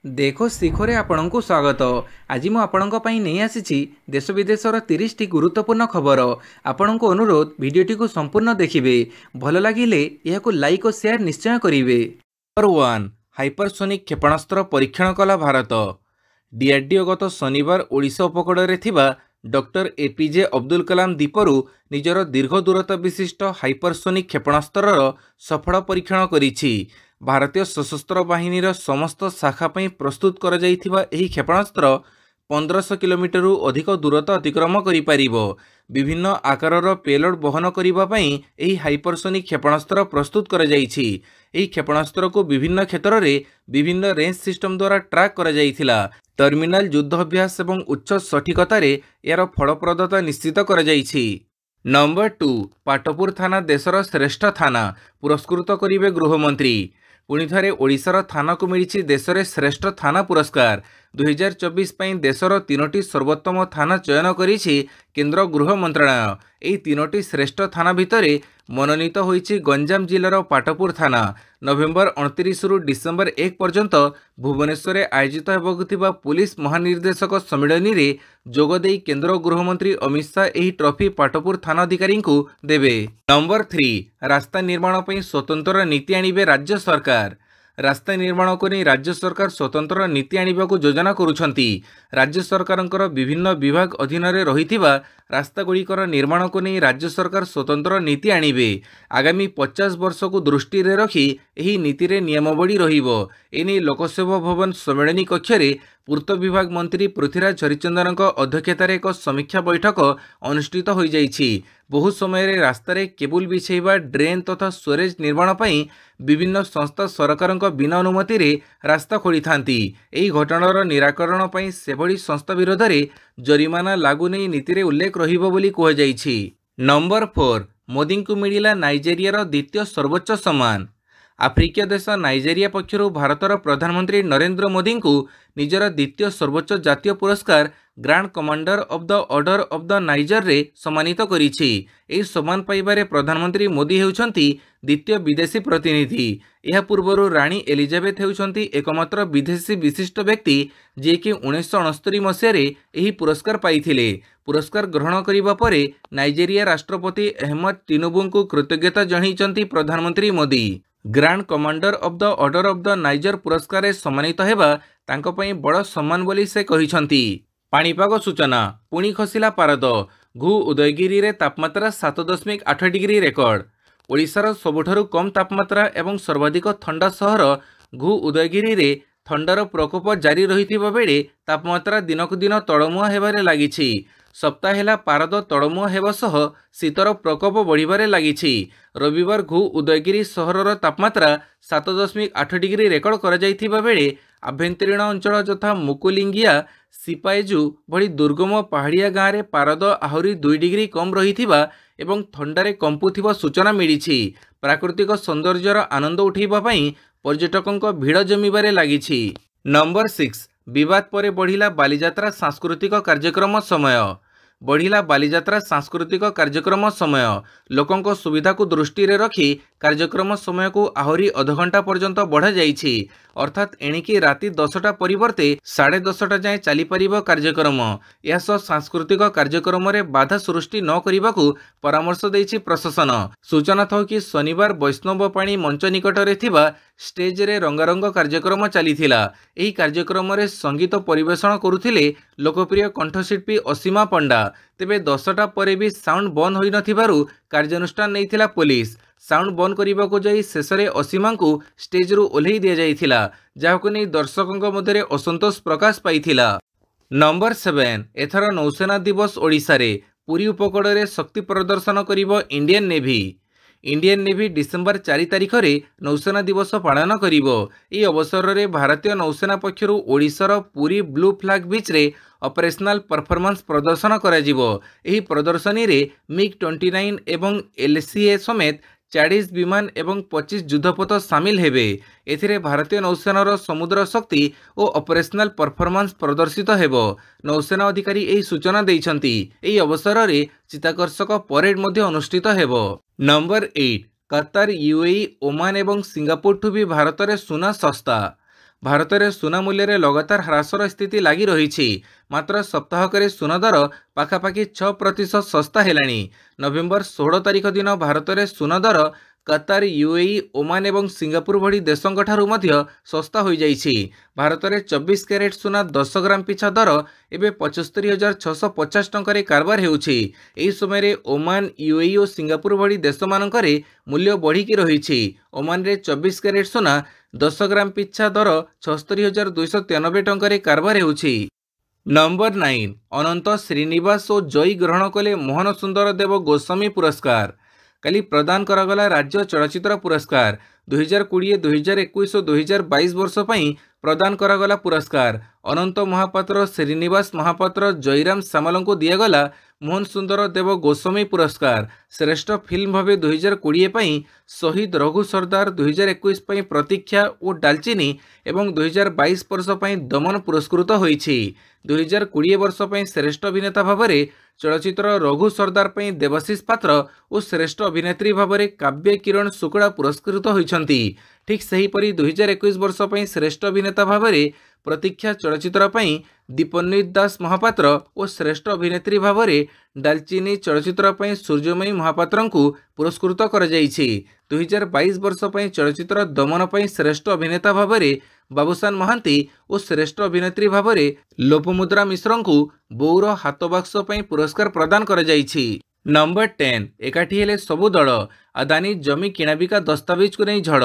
देखो शिखरे आपणଙ୍କୁ स्वागत। आज मु आपणଙ୍କ ପାଇଁ ନେଇ ଆସିଛି देश विदेशर 30 टी गुरुत्वपूर्ण खबर। आपणଙ୍କୁ अनुरोध भिडियोटी को संपूर्ण देखिए। भल लगिले यहाकु लाइक और शेयर निश्चय करिवे। नंबर 1 हाइपरसोनिक क्षेपणास्त्र परीक्षण कला भारत। डीआरडीओ गत शनिवार ओडिशा उपकूल थिबा डॉक्टर एपीजे अब्दुल कलाम द्वीपरू निजर दीर्घ दूरता विशिष्ट हाइपरसोनिक क्षेपणास्त्रर सफल परीक्षण करिछि। भारतीय सशस्त्र बाहिनीर समस्त शाखा पई प्रस्तुत कर जाइथिबा एही क्षेपणास्त्र 1500 किलोमीटर अधिक दूरता अतिक्रम करि पारिबो। विभिन्न आकारर पेलोड बहन करिबा पई एही हाइपरसोनिक क्षेपणास्त्र प्रस्तुत कर जाइछि। एही क्षेपणास्त्र को विभिन्न क्षेत्र रे विभिन्न रेंज सिस्टम द्वारा ट्रैक कर जाइथिला। टर्मिनल युद्ध अभ्यास एवं उच्च सठिकतार यार फलप्रदता निश्चित कर जाइछि। नंबर 2 पाटपुर थाना देशर श्रेष्ठ थाना पुरस्कृत करिवे गृहमंत्री। पुणी थे ओडिशार थाना को मिली देश में श्रेष्ठ थाना पुरस्कार 2024 देशर 3टी सर्वोत्तम थाना चयन करिछि केंद्र गृह मंत्रालय। यही 3टी श्रेष्ठ थाना भितर मनोनीत होइछि गंजाम जिलार पाटपुर थाना। नवेम्बर 29 रु डिसेम्बर 1 पर्यंत भुवनेश्वर आयोजित होगा पुलिस महानिर्देशक सम्मेलन में जोगदे केंद्र गृहमंत्री अमित शाह यही ट्रॉफी पाटपुर थाना अधिकारी को देवे। नंबर 3 रास्ता निर्माण पर स्वतंत्र नीति आनिबे राज्य सरकार। रास्ता निर्माण को नहीं राज्य सरकार स्वतंत्र नीति आनिबा को योजना करुछंती। राज्य सरकारंकर विभिन्न विभाग अधीन रे रहिथिबा रास्ता गुड़िकर निर्माण को नहीं राज्य सरकार स्वतंत्र नीति आनिबे। आगामी 50 वर्ष को दृष्टि रे रखी एही नीति रे नियमावली रहिबो। एने लोकसेवा भवन सम्मेलनी कक्ष रे पूर्त विभाग मंत्री पृथ्वीराज हरिचंदन अध्यक्षतार एक समीक्षा बैठक अनुष्ठित हो जाइछि। बहु समय रे रास्तार केबुल बिछाइबा ड्रेन तथा स्टोरेज निर्माण पई विभिन्न संस्था सरकार बिना अनुमति रे रास्ता खोली थांती। एही घटनार निराकरण पई सेभली संस्था विरोध में जरिमाना लागू नहीं नीति रे उल्लेख रहिबो बोली कह जाइछि। नंबर 4 मोदी को मिलिला नाइजेरियार द्वितीय सर्वोच्च सम्मान। आफ्रिकीय देश नाइजेरिया पक्षर भारतर प्रधानमंत्री नरेंद्र मोदी को निजर द्वितीय सर्वोच्च जातीय पुरस्कार grand commander of the order of the niger रे सम्मानित करिछि। एही सम्मान पाइबारे प्रधानमंत्री मोदी हेउछंती द्वितीय विदेशी प्रतिनिधि। यह पूर्व रानी एलिजाबेथ हेउछंती एकमात्र विदेशी विशिष्ट व्यक्ति जे कि 1969 मसीह एही पुरस्कार पाइथिले। पुरस्कार ग्रहण करिबा परे नाइजेरिया राष्ट्रपति अहमद तिनुबू को कृतज्ञता जणाइछंती प्रधानमंत्री Modi. Grand commander of the order of the niger पुरस्कार सम्मानित हेबा तांको पई बड़ सम्मान बोली से कहिछंती। पाणीपाग सूचना पुणी खसिला पारद। घु उदयगिरी रे तापमात्रा 7.8 डिग्री रेकर्ड। ओडिशार सबुठारु कम तापमात्रा एवं सर्वाधिक ठंडा सहर घु उदयगिरी रे ठंडार प्रकोप जारी रहिथिबा बेले तापमात्रा दिनकु दिन तळमुआ हेबारे लागिछि। सप्ताह हेला पारद तळमुआ हेबा सह शीतर प्रकोप बढ़िबारे लागिछि। रविवार घु उदयगिरी सहरर तापमात्रा 7.8 डिग्री रेकर्ड करा जाइथिबा बेले आभ्यंतरीण अंचल यथा मुकुलिंगिया सिपाएजु भली दुर्गम पहाड़िया गाँव में पारद आहरी 2 डिग्री कम रहिथिबा एवं ठंडारे कंपुथिबा सूचना मिलिछि। प्राकृतिक सौंदर्यर आनंद उठेबा पई पर्यटकों भिड़ जमीबारे लागिछि। नंबर 6 विवाद पर बढ़िला बालीजात्रा सांस्कृतिक कार्यक्रम समय। बढ़िला बालीजात्रा सांस्कृतिक कार्यक्रम समय। लोकों सुविधा को दृष्टि रे रखी कार्यक्रम समय को आहरी अधघंटा पर्यंत बढ़ा जाइछि। अर्थात एणिकी राति 10टा परिवर्ते 10:30 जाए चली पारिबो कार्यक्रम। यह सांस्कृतिक कार्यक्रम रे बाधा सृष्टि न करिबाकू परामर्श दैछि प्रशासन। सूचना थो कि शनिवार वैष्णव पाणी मंच निकट रे थिबा स्टेज रे रंगारंग कार्यक्रम चलीथिला। एही कार्यक्रम रे संगीत परिवेषण करुथिले लोकप्रिय कंठशिल्पी असीमा पंडा। तेबे 10टा परे भी साउंड बंद होई नथिबारु कार्यानुष्ठान नैथिला पुलिस। साउंड बंद करने को जाई शेषरे असीमा को स्टेज रु ओल्हेई दिया जाइथिला, जाहाको नै दर्शकों मध्य असंतोष प्रकाश पाइथिला। नंबर 7 एथर नौसेना दिवस ओडिशा रे पुरी उपकूल रे शक्ति प्रदर्शन करिबो Indian navy. Indian navy December 4 तारिख रे नौसेना दिवस पालन करिबो। एही अवसर रे भारतीय नौसेना पक्षर ओडिशार पुरी ब्लू फ्लैग बीच रे ऑपरेशनल परफॉर्मेंस प्रदर्शन करा जिवो। एही प्रदर्शनी रे मिग 29 एवं एलसीए समेत 40 विमान एवं 25 युद्धपोत सामिल हेबे। एथिरे भारतीय नौसेनार समुद्र शक्ति और ऑपरेशनल परफॉर्मेंस प्रदर्शित हेबो। नौसेना अधिकारी एही सूचना दैछंती। एही अवसर रे चित्ताकर्षक परेड मध्ये अनुष्ठित हेबो। नंबर 8 कतार यूएई ओमान एवं सिंगापुर ठू भी भारत रे सुना सस्ता। भारत में सुना मूल्य में लगातार ह्रासर स्थिति लगी रही। मात्र सप्ताहक सुना दर पाखापाखि 6% सस्ता है। नवेम्बर 16 तारिख दिन भारत में सुना दर कतार, यूएई, ओमान और सिंगापुर भली देशों सस्ता हो जाइछि। भारत में 24 कैरेट सुना 10 ग्राम पिछा दर एवं 75,650 टंकार कारबार होउछि। एही समय ओमान, यूएई और सिंगापुर भली देश मानकरे मूल्य बढ़िकी रही। ओमान रे 24 कैरेट सुना 10 ग्राम पिछा दर 76,293 टंकार कारबार होउछि। नंबर 9 अनंत श्रीनिवास और जयी ग्रहण कले मोहन सुंदर देव गोस्वामी पुरस्कार। काली प्रदान करागला राज्य चलचित्र पुरस्कार 2020, 2021 और 2022 वर्ष पई प्रदान करागला पुरस्कार। अनंत महापात्र, श्रीनिवास महापात्र, जयराम सामल को दियागला मोहन सुंदर देव गोस्वामी पुरस्कार। श्रेष्ठ फिल्म भावे 2020 पई शहीद रघु सरदार, 2021 पई प्रतीक्षा और डालचिनी एवं 2022 वर्ष पई दमन पुरस्कृत होईछि। 2020 वर्ष पई श्रेष्ठ अभिनेता भावरे चलचित्र रघु सरदार पई देवाशीष पात्र और श्रेष्ठ अभिनेत्री भावरे काव्य किरण शुक्ला पुरस्कृत होइछंती। ठीक सेहीपरि 2021 वर्ष पई श्रेष्ठ अभिनेता भावरे प्रतीक्षा चलचित्र पई दीपन्वित दास महापात्र और श्रेष्ठ अभिनेत्री भावरे डालचिनी चलचित्र पई सूर्यमयी महापात्र को पुरस्कृत कर जाइछि। 2022 वर्ष पई चलचित्र दमन पई श्रेष्ठ अभिनेता भावरे बाबूसान महांती और श्रेष्ठ अभिनेत्री भावरे लोपमुद्रा मिश्र को बौर हाथ बाक्स पई पुरस्कार प्रदान कर जाइछि। नंबर 10 एकाठी हेले सबु दल, अदानी जमी किणाबिका दस्तावेज को नहीं झड़।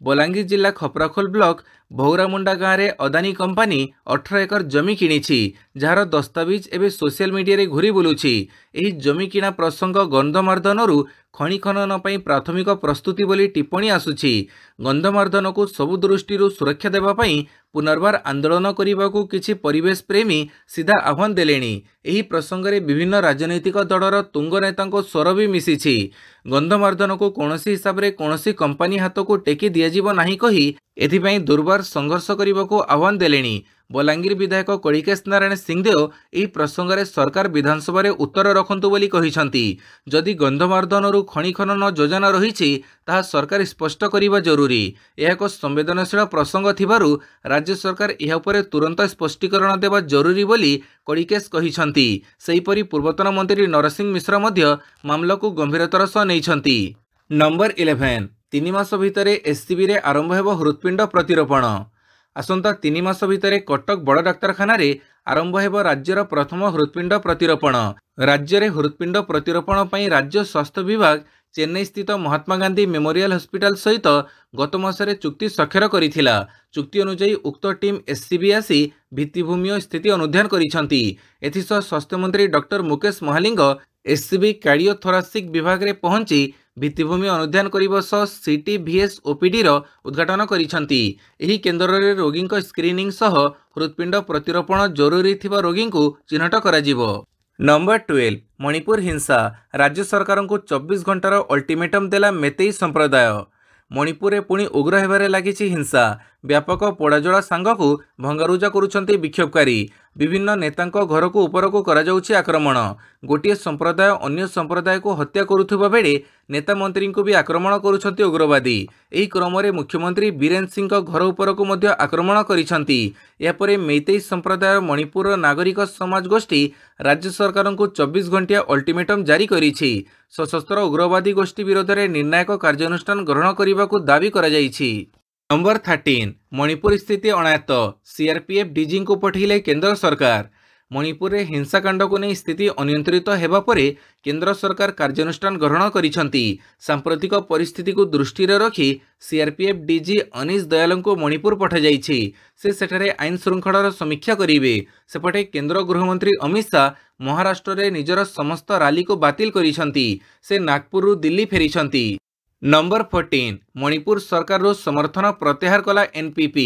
बलांगीर जिला खपराखोल ब्लॉक भौरामुंडा गाँव में अदानी कंपानी 18 एकर जमी किणिछि, जार दस्तावेज एवं सोशल मीडिया घूरी बुलुछि। एही जमी किणा प्रसंग गंधमार्दन खनि खनन पई प्राथमिक प्रस्तुति बोली टिप्पणी आसुछि। गंधमार्दन को सबु दृष्टि सुरक्षा देवा पई पुनर्बार आंदोलन करने को किछि परिवेश प्रेमी सीधा आह्वान देलेनी। एही प्रसंग में विभिन्न राजनैतिक दलर तुंग नेता स्वर भी मिसिछि। गंधमार्दन को कौनसी हिसाब से कौनसी कंपानी हाथ को टेकी दियाजिब नाही कही एथिपाई दुर्बार संघर्ष करने को आह्वान देलेनी। बलांगीर विधायक कलिकेश नारायण सिंहदेव एही प्रसंग में सरकार विधानसभा रे उत्तर रखंतु बोली कहिसंती। जदि गंधमार्दन खनि खनन योजना रही ताहा सरकार स्पष्ट करने जरूरी। यह एक संवेदनशील प्रसंग थिबारु राज्य सरकार यह उपर तुरंत स्पष्टीकरण देवा जरूरी बोली कलिकेश कहिसंती। सेहीपरि पूर्वतन मंत्री नरसिंह मिश्र मध्य मामला को गंभीरतार सह नेइछंती। नंबर 11 3 मास भितर एससीबी रे आरंभ हेबो हृत्पिंड प्रतिरोपण। आसंता 3 मास भितर कटक बड़ डाक्तरखाना आरंभ हेबो राज्यर प्रथम हृत्पिंड प्रतिरोपण। राज्य में हृत्पिंड प्रतिरोपण पर राज्य स्वास्थ्य विभाग चेन्नई स्थित महात्मा गांधी मेमोरियल हॉस्पिटल सहित गत मासरे चुक्ति स्वाक्षर करिथिला। चुक्ति अनुसार उक्त टीम एससीबी आसी भित्तिभूमि स्थिति अनुध्यान करिसंती। एथिसह स्वास्थ्य मंत्री डॉक्टर मुकेश महालिंग एससीबी कार्डियोथोरासिक विभाग में पहुंची भित्तिभूमि अनुध्यान करने सह सीटीभीएस ओपीडी उद्घाटन करिसंती। एही केन्द्र रे रोगी स्क्रीनिंग सह हृत्पिंड प्रतिरोपण जरूरी थिबा रोगी को चिन्हट कराजिबो। नंबर 12 मणिपुर हिंसा, राज्य सरकार को 24 घंटार अल्टीमेटम देला मेतेई संप्रदाय। मणिपुर में पुणी उग्र होबार लगी हिंसा। व्यापक पोड़ाजला सांग को भंगारुजा करुछंती विक्षोभकारी। विभिन्न नेतांक घर को ऊपर को करा जाउछि आक्रमण। गोटे संप्रदाय अन्य संप्रदाय को हत्या करुथुबा बेले नेता मंत्री को भी आक्रमण करुछंती उग्रवादी। एही क्रम में मुख्यमंत्री बीरेन्द्र सिंह घर ऊपर को मध्य आक्रमण करिसंती। यापर मेइतेई संप्रदाय मणिपुर नागरिक समाज गोष्ठी राज्य सरकार को 24 घंटिया अल्टीमेटम जारी करिछि। सशस्त्र उग्रवादी गोष्ठी विरोध में निर्णायक कार्यानुष्ठान ग्रहण करने को दावी करा जाइछि। नंबर 13 मणिपुर स्थिति अणायत्त, सीआरपीएफ डीजी को पठेले केंद्र सरकार। मणिपुर में हिंसाकांड को नहीं स्थिति अनियंत्रित हेबा परे केंद्र सरकार कार्यानुष्ठान ग्रहण करिसंती। सांप्रतिक परिस्थिति को दृष्टि रखी सीआरपीएफ डीजी अनीश दयाल को मणिपुर पठा जाइछि। से सेठारे आईन श्रृंखलार समीक्षा करिवे। सेपटे केंद्र गृहमंत्री अमित शाह महाराष्ट्र में निजर समस्त रैली को बातिल करिसंती। से नागपुर दिल्ली फेरिसंती। नंबर 14 मणिपुर सरकार रो समर्थन प्रत्याहार कला एनपीपी।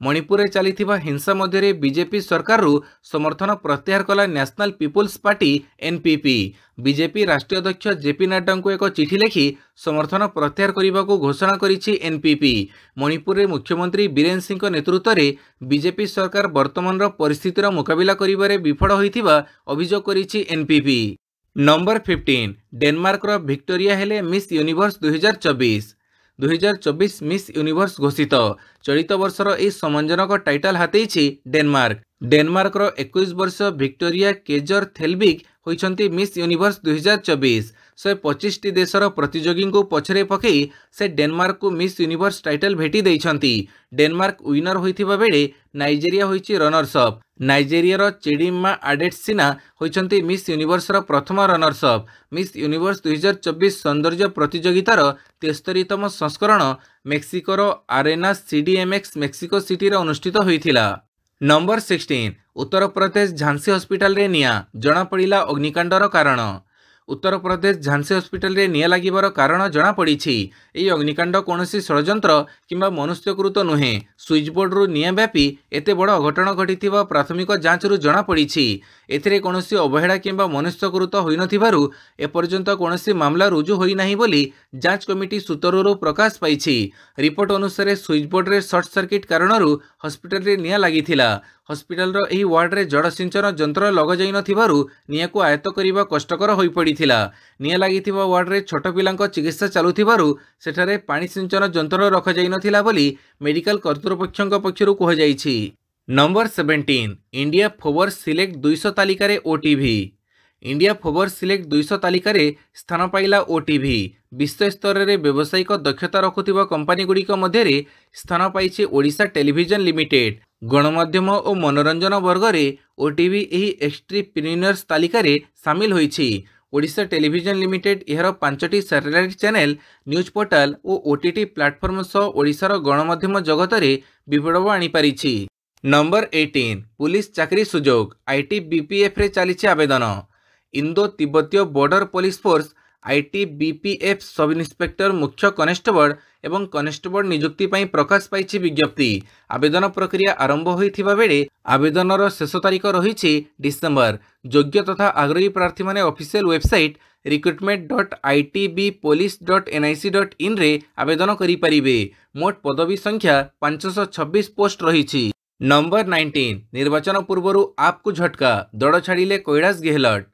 मणिपुर में चली हिंसा मध्य बीजेपी सरकार रू समर्थन प्रत्याहार कला national people's party NPP. BJP राष्ट्रीय अध्यक्ष जेपी नड्डा को एक चिठी लिखि समर्थन प्रत्याहार करने को घोषणा करिछि एनपीपी। मणिपुर में मुख्यमंत्री बीरेन्द्र सिंह नेतृत्व में बीजेपी सरकार वर्तमान परिस्थितिर मुकाबिला करिबारे विफल होइथिबा अभियोग करिछि एनपीपी। नंबर 15 डेनमार्क रो विक्टोरिया हेले मिस यूनिवर्स 2024। 2024 मिस यूनिवर्स घोषित। चलित वर्षर यह सम्मानजनक टाइटल हाथेइछि डेनमार्क। डेनमार्कर 21 वर्ष विक्टोरिया केजर थेलविक होइछन्ति मिस यूनिवर्स 2024। 125 देशर प्रतियोगी को पछरे पकई से डेनमार्क को मिस यूनिवर्स टाइटल भेटी देइछन्ति। डेनमार्क विनर होइथिबा बेले नाइजेरिया होइछि रनर्स अप। नाइजेरियार चेडिम्मा आडेटसिना होइछन्ति मिस यूनिवर्स प्रथम रनर्स अप। मिस यूनिवर्स 2024 सौंदर्य प्रतियोगितार 73तम संस्करण मेक्सिकोर आरेना CDMX मेक्सिको सिटी अनुष्ठित होइथिला। नंबर 16 उत्तर प्रदेश झांसी हॉस्पिटल रे निया जना पड़िला अग्निकांडर कारण। उत्तर प्रदेश झांसी हॉस्पिटल रे निया लागिबार कारण जना पड़िछि। एई अग्निकांड कोनोसी षडयंत्र किंबा मनुष्यकृत नुहे। स्विच बोर्ड रु निया व्यापी एते बड़ अघटन घटिथिबा प्राथमिक जांच रु जना पड़िछि। एथिरे कोनोसी अवहेला किंबा मनुष्यकृत होई नथिबारु एपर्यंत कोनोसी मामला रुजु होई नाही बोली जांच कमिटी सूत्ररु प्रकाश पाइछि। रिपोर्ट अनुसार स्विच बोर्ड रे शॉर्ट सर्किट कारणरू हॉस्पिटल रे निया लागिथिला। हॉस्पिटल रो एही वार्ड रे जड़ सिंचन जंत्र लग जाई नथिबारु निया को आयत्त करिबा कष्टकर होई पड़िथिला। निया लागिथिबा वार्ड रे छोट पिलांक चिकित्सा चालुथिबारु सेठारे पानी सिंचन जंत्र रखा जाई नथिला बोली मेडिकल कर्तृपक्षक पक्षरु कह जाईछि। नंबर 17 इंडिया फोर्ब्स सिलेक्ट 200 तालिकार ओटीवी। इंडिया फोर्ब्स सिलेक्ट 200 तालिकार स्थान पाइला ओटीवी। विश्व स्तर में व्यावसायिक दक्षता रखुथिबा कंपनी गुड़िक मध्य स्थान पाइछि ओडिशा टेलीविजन लिमिटेड। गणमाध्यम और मनोरंजन वर्ग में ओटीवी एही एक्सट्रीप्रेन्योर्स तालिकार सामिल होइछि। ओडिशा टेलीविजन लिमिटेड यार 5टी सैटेलाइट चैनल न्यूज पोर्टाल और ओटीटी प्लाटफर्म सह ओडिशार गणमाध्यम जगत में विप्लव आनी पारिछि। नंबर 18 पुलिस चाकरी सुजोग ITBPF रे चली आवेदन। इंडो तिब्बतीय border police force ITBPF sub inspector मुख्य कनेस्टेबल एवं कनेस्टेबल नियुक्ति पर प्रकाश पाई विज्ञप्ति। आवेदन प्रक्रिया आरंभ होइथिबा बेले आवेदनर शेष तारीख रही डिसेम्बर। योग्य तथा आग्रही प्रार्थी माने ऑफिशियल वेबसाइट recruitment.itbpolice.nic.in रे आवेदन करि परिबे। मोट पदवी संख्या 526 पोस्ट रही। नंबर 19 निर्वाचन पूर्व आप को झटका दड़ छाड़िले कैलाश गेहलोत।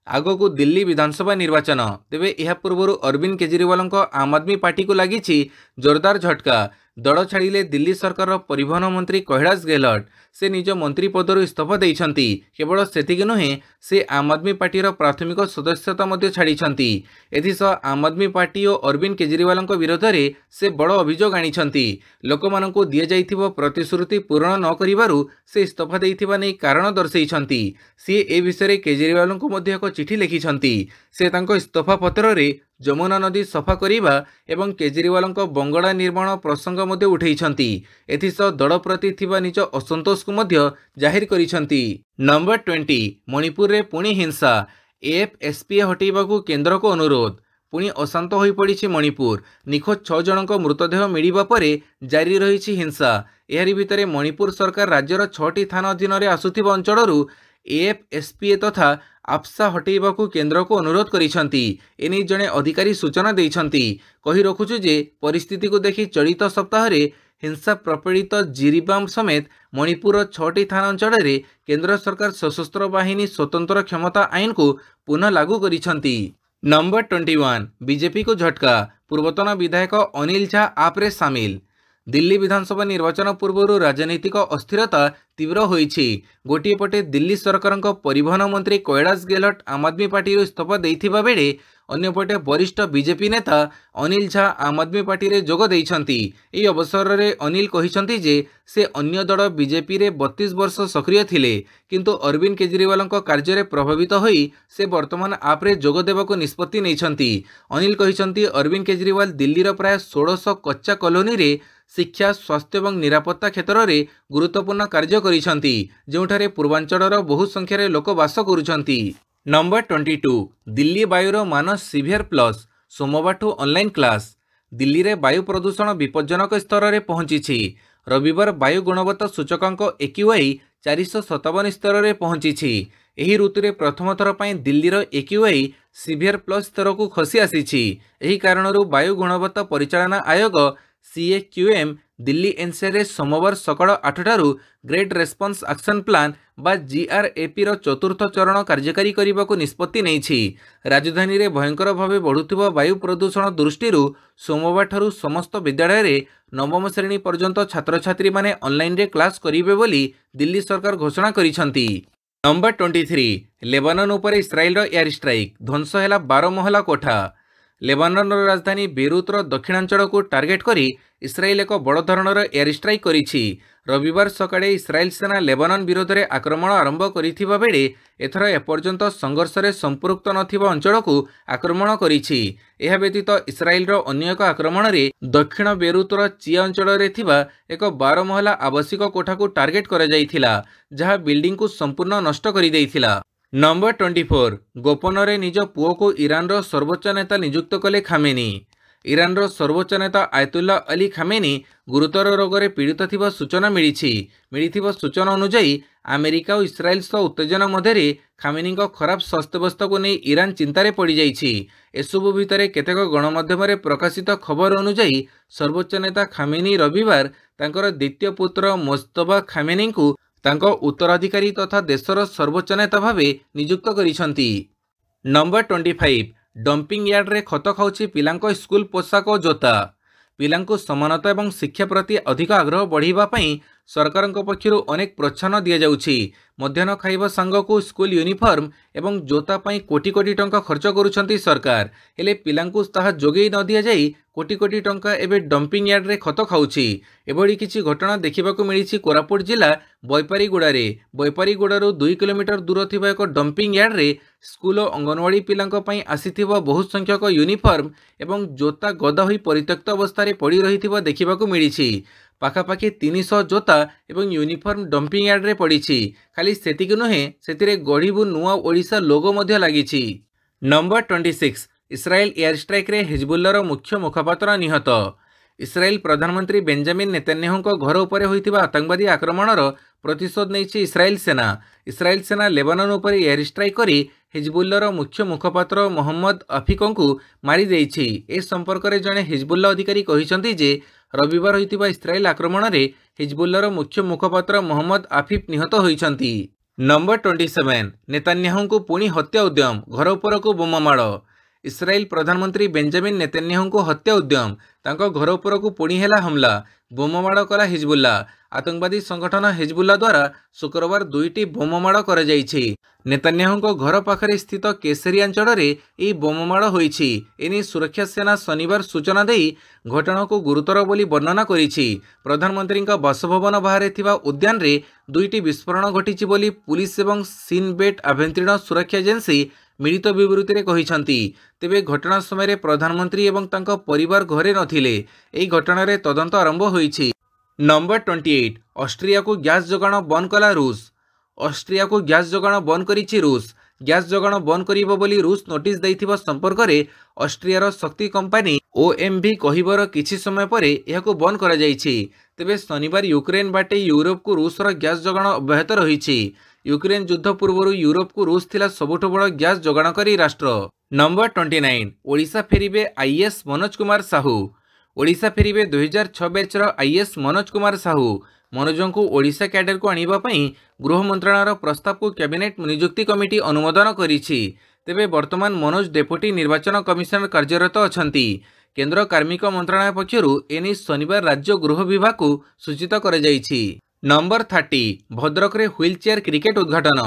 आग को दिल्ली विधानसभा निर्वाचन तेबे यह पूर्व अरविंद केजरीवाल आम आदमी पार्टी को लगी जोरदार झटका। दड़ छाड़िले दिल्ली सरकार परिवहन मंत्री कैलाश गेहलोत। से निज मंत्री पदर इस्तीफा देइछन्ति। केवल सेतिक नुहे से आम आदमी पार्टीर प्राथमिक सदस्यता मध्य छाड़िछन्ति। एथिसह आम आदमी पार्टी और अरविंद केजरीवाल विरोध में से बड़ अभियोग आनिछन्ति। लोकमानंकु दिया जाइथिबो प्रतिश्रुति पूर्ण न करिबारु से इस्तीफा देइथिबा नै कारण दर्शाइछन्ति। सी ए विषय केजरीवाल को मध्य एक चिठी लिखिछन्ति। से तांको इस्तीफा पत्र रे जमुना नदी सफा करिबा एवं केजरीवाल बंगला निर्माण प्रसंग मध्य उठेइछन्ति। एथिसह दल प्रति थिबा निज असंतोष को मध्य जाहिर करिछन्ति। नंबर 20 मणिपुर रे पुणी हिंसा AFSPA हटेइबाकू केंद्र को अनुरोध। पुणी अशांत होई पड़िछि मणिपुर। निखोज 6 जनक मृतदेह मिलिबा परे जारी रहिछि हिंसा। एहारि भितरे मणिपुर सरकार राज्यर 6टी थाना अधीन रे आसुथिबा अंचलरू AFSPA तथा AFSA हटेइबाकू केंद्र को अनुरोध करिछन्ति। एनै जणे अधिकारी सूचना देइछन्ति। कहि रखुछु जे परिस्थिति को देखि चलित सप्ताह रे हिंसा प्रपीड़ित जिरीबाम समेत मणिपुर 6टी थाना अंचल रे केंद्र सरकार सशस्त्र बाहिनी स्वतंत्र क्षमता आईन को पुनः लागू करिछन्ति। नंबर 21 बीजेपी को झटका पूर्वतन विधायक अनिल झा आप रे सामिल। दिल्ली विधानसभा निर्वाचन पूर्व राजनीतिक अस्थिरता तीव्र होइछि। गोटे पटे दिल्ली सरकार परिवहन मंत्री कैलाश गेहलोत आम आदमी पार्टी इस्तीफा देइथिबा बेले अन्यपटे वरिष्ठ बीजेपी नेता अनिल झा आम आदमी पार्टी रे जोग देइछन्ति। एही अवसर रे अनिल कहिछन्ति जे से अन्य दल बीजेपी रे 32 वर्ष सक्रिय थिले किंतु अरविंद केजरीवाल कार्य रे प्रभावित होई से वर्तमान आप रे जोग देबाको निष्पत्ति नेइछन्ति। अनिल कहिछन्ति अरविंद केजरीवाल दिल्ली रो प्राय 1600 कच्चा कॉलोनी रे शिक्षा स्वास्थ्य और निरापत्ता क्षेत्र में गुरुत्वपूर्ण कार्य करिछन्ति जोठारे पूर्वांचलर बहु संख्यार लोक बास करुछन्ति। नंबर 22 दिल्ली वायुर मान सीवियर प्लस सोमवार ऑनलाइन क्लास। दिल्ली रे वायु प्रदूषण विपज्जनक स्तर में पहुंची। रविवार वायु गुणवत्ता सूचकांक AQI 457 स्तर में पहुंची। एही ऋतु रे प्रथम थर पई दिल्लीर AQI सीवियर प्लस स्तर को खसी आसीछि। एही कारणरू वायु गुणवत्ता परिचालना आयोग CAQM दिल्ली NCR सोमवार सकाळ 8 ग्रेट रेस्पॉन्स एक्शन प्लान बा जीआरएपी रो चतुर्थ चरण कार्यकारी करने को निष्पत्ति नहीं। राजधानी रे भयंकर भाव बढ़ुवा वायु प्रदूषण दृष्टि सोमवार ठारू समस्त विद्यालय रे नवम श्रेणी पर्यंत छात्र छात्री माने ऑनलाइन रे क्लास करिवे बोली दिल्ली सरकार घोषणा करिसंती। नंबर 23 लेबानन उपर इस्राएल रो एयर स्ट्राइक ध्वंस हैला 12 महला कोठा। लेबानन राजधानी बेरुतर दक्षिणांचल को टार्गेट करी इस्राएल एक बड़ धरणर एयर स्ट्राइक करिछि। रविवार सकाळे इस्राएल सेना लेबानन विरोध में आक्रमण आरंभ करिथिबा बेले एथर एपर्यंत संघर्ष में संपृक्त नथिबा अंचल को आक्रमण करिछि। एहा व्यतीत इस्राएल रो अन्य एक आक्रमण रे दक्षिण बेरुतर चिया अंचल रे थिबा एक 12 महला आवासिक कोठा को टार्गेट करा जाइथिला, जहा बिल्डिंग को संपूर्ण नष्ट करि दैथिला। नंबर 24 गोपन रे निज पुओ को ईरान रो सर्वोच्च नेता नियुक्त कले खामेनी। ईरान रो सर्वोच्च नेता आयतुल्ला अली खामेनी गुरुतर रोग में पीड़ित थिबा सूचना मिलिथिबा सूचना अनुसार अमेरिका और इस्राएल सह उत्तेजना मध्य खामेनी खराब स्वास्थ्यावस्था को नहीं ईरान चिंतार पड़ जाइछि। एसबु भितर केतेक गणमाध्यम प्रकाशित खबर अनुसार सर्वोच्च नेता खामेनी रविवार तांकर द्वितीय पुत्र मोस्तफा खामेनी को तांको उत्तराधिकारी तथा देशर सर्वोच्च नेता भावे नियुक्त करिसंती। नंबर 25 डंपिंग यार्ड रे खत खाउछि पिलांको स्कूल पोशाक और जोता। पिलांको समानता एवं शिक्षा प्रति अधिक आग्रह बढ़ावा पई सरकारक पक्षरु अनेक प्रोत्साहन दिया जाउछि। मध्याह्न खाइबा सांगको स्कूल यूनिफॉर्म एवं जोता पई कोटी कोटी टंका खर्च करुछंती सरकार, हेले पिलांको ताहा जोगेई न दिया जाई कोटी कोटी टंका एबे डंपिंग यार्ड रे खत खाउछि। एभଳି किछि घटना देखिबाकू मिलिछि कोरापुट जिला बैपारीगुड़ारे। बैपारीगुड़ारू 2 किलोमीटर दूर थिबा एक डंपिंग यार्ड रे स्कूल और अंगनवाड़ी पिलांको पई आसीथिबा बहुत संख्यक यूनिफॉर्म एवं जोता गदा होई परित्यक्त अवस्था रे पड़ी रहिथिबा देखिबाकू मिलिछि। पाखापाखि 300 जोता एवं यूनिफॉर्म डंपिंग यार्ड रे पड़िछि। खाली सेतिक नुहे सेतिरे गढ़ीबू नुआ ओडिशा लोगो मध्य लागिछि। नंबर 26 इस्राएल एयर स्ट्राइक रे हिजबुल्लार मुख्य मुखपात्र निहत। इस्राएल प्रधानमंत्री बेंजामिन नेतन्याहू घर उपर होइतिबा आतंकवादी आक्रमणर प्रतिशोध नेछि इस्राएल सेना। इस्राएल सेना लेबानन उपर एयर स्ट्राइक करी हिजबुल्लार मुख्य मुखपात्र मोहम्मद अफिक को मारी देइछि। ए संपर्क में जड़े हिजबुल्ला अधिकारी कहिसंती जे रविवार होइतिबा इस्राएल आक्रमण रे हिजबुल्लार मुख्य मुखपात्र मोहम्मद आफिफ निहत होइछंती। नंबर 27 नेतन्याहू को पुणी हत्या उद्यम घर उपर को बोमा माड़। इस्राएल प्रधानमंत्री बेंजामिन नेतन्याहू को हत्या उद्यम तांको घर उपर को पुणी हैला हमला बोमामाड़ कला हिजबुल्ला। आतंकवादी संगठन हिजबुल्ला द्वारा शुक्रवार 2टी बोमामाड़ करा जाइछि। नेतन्याहू घर पाखरे स्थित केसरी अंचल रे एही बोमामाड़ होइछि। एने सुरक्षा सेना शनिवार सूचना देई घटना को गुरुतर बोली वर्णना करिछि। प्रधानमंत्री बासभवन बाहर थिबा उद्यान रे 2टी विस्फोरण घटिछि बोली पुलिस एवं सीनबेट आभ्यंतरीण सुरक्षा एजेंसी मिलित विवृत्ति में कहिसंती। तेबे घटना समय प्रधानमंत्री एवं तांको परिवार घरे नथिले। एही घटना रे तदंत आरंभ होइछि। नंबर 28 ऑस्ट्रिया को गैस जोगाण बंद कला रूस। ऑस्ट्रिया को गैस जोगाण बंद करिछि रूस। गैस जोगाण बंद करिबो बोली रूस नोटिस दैथिबा संपर्क में ऑस्ट्रियार शक्ति कंपनी ओएमवी कहिबर किछि समय परे एहाको बंद करा जाइछि। तेबे शनिवार यूक्रेन बाटे यूरोप को रूसर गैस जोगाण अब्याहत रहिछि। यूक्रेन युद्ध पूर्व यूरोप को रूस थिला सबुठ बड़ गैस जोगाणकारी राष्ट्र। नंबर 29 ओडिशा फेरिबे आईएएस मनोज कुमार साहू। ओडिशा फेरिबे 2006 बैचर आईएएस मनोज कुमार साहू। मनोजों को ओडिशा कैडर को आनिबा पई गृह मंत्रालयर प्रस्ताव को कैबिनेट नियुक्ति कमिटी अनुमोदन करिछि। तेबे वर्तमान मनोज डेपुटी निर्वाचन कमिशनर कार्यरत अछंती। केंद्र कार्मिक मंत्रालय पक्षरु एने शनिवार राज्य गृह विभाग को सूचित कर जाइछि। नंबर 30 भद्रक रे व्हीलचेयर क्रिकेट उद्घाटन।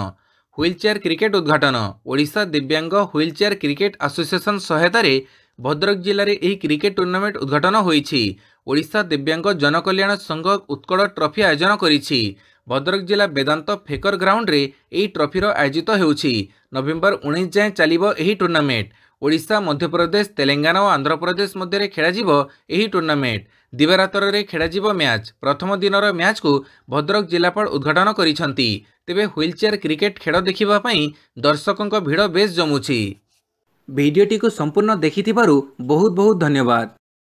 व्हीलचेयर क्रिकेट उद्घाटन ओडिशा दिव्यांग व्हीलचेयर क्रिकेट एसोसिएशन सहायता रे भद्रक जिले में यह क्रिकेट टूर्नामेंट उद्घाटन होइछि। ओडिशा दिव्यांग जनकल्याण संघ उत्कल ट्रॉफी आयोजन करिछि। भद्रक जिला वेदांत फेकर ग्राउंड रे यह ट्रॉफीर आयोजित होउछि। नवेम्बर 19 जाए चलिबो एही टूर्नामेंट। ओडिशा मध्यप्रदेश तेलंगाना और आंध्र प्रदेश मध्य खेलाजिबो एही टूर्नामेंट। दिवारातर रे खेलाजिबो मैच। प्रथम दिनर मैच को भद्रक जिलापाल उद्घाटन करिसंती। तेबे व्हीलचेयर क्रिकेट खेल देखिबा पई दर्शकों भिड़ बेस जमुछि। भिडियोटी को संपूर्ण देखिथिबारु बहुत बहुत धन्यवाद।